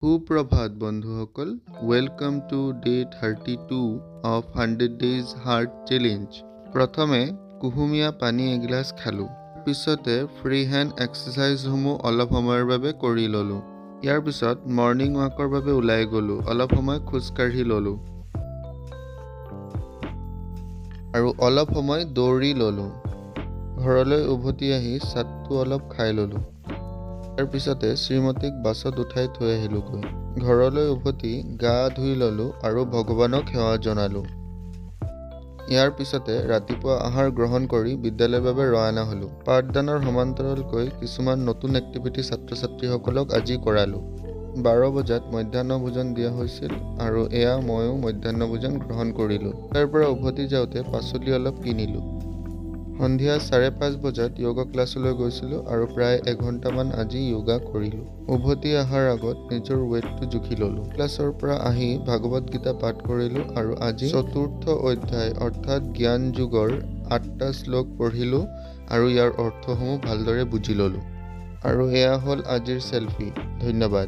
সুপ্ৰভাত বন্ধুসকল, welcome to day 32 of 100 days heart challenge. প্ৰথমে কুহুমীয়া পানী এগিলাচ খালোঁ। পিছতে ফ্ৰী হেণ্ড এক্সাৰচাইজসমূহ অলপ সময়ৰ বাবে কৰি ল'লোঁ। ইয়াৰ পিছত মৰ্ণিং ৱাকৰ বাবে ওলাই গ'লোঁ। অলপ সময় খোজকাঢ়ি ল'লোঁ আৰু অলপ সময় দৌৰি ল'লোঁ। ঘৰলৈ উভতি আহি চাহটো অলপ খাই ল'লোঁ। তাৰ পিছতে শ্ৰীমতীক বাছত উঠাই থৈ আহিলোঁগৈ। ঘৰলৈ উভতি গা ধুই ল'লোঁ আৰু ভগৱানক সেৱা জনালোঁ। ইয়াৰ পিছতে ৰাতিপুৱা আহাৰ গ্ৰহণ কৰি বিদ্যালয়ৰ বাবে ৰৱানা হ'লোঁ। পাঠদানৰ সমান্তৰালকৈ কিছুমান নতুন এক্টিভিটি ছাত্ৰ ছাত্ৰীসকলক আজি কৰালোঁ। 12 বজাত মধ্যাহ্ন ভোজন দিয়া হৈছিল আৰু এয়া ময়ো মধ্যাহ্ন ভোজন গ্ৰহণ কৰিলোঁ। তাৰ পৰা উভতি যাওঁতে পাচলি অলপ কিনিলোঁ। সন্ধিয়া 5:30 বজাত য়োগা ক্লাছলৈ গৈছিলোঁ আৰু প্ৰায় এঘণ্টামান আজি য়োগা কৰিলোঁ। উভতি অহাৰ আগত নিজৰ ৱেইটটো জুখি ল'লোঁ। ক্লাছৰ পৰা আহি ভাগৱত গীতা পাঠ কৰিলোঁ আৰু আজি 4ৰ্থ অধ্যায় অৰ্থাৎ জ্ঞান যোগৰ 8টা শ্লোক পঢ়িলোঁ আৰু ইয়াৰ অৰ্থসমূহ ভালদৰে বুজি ল'লোঁ। আৰু এয়া হ'ল আজিৰ চেলফি। ধন্যবাদ।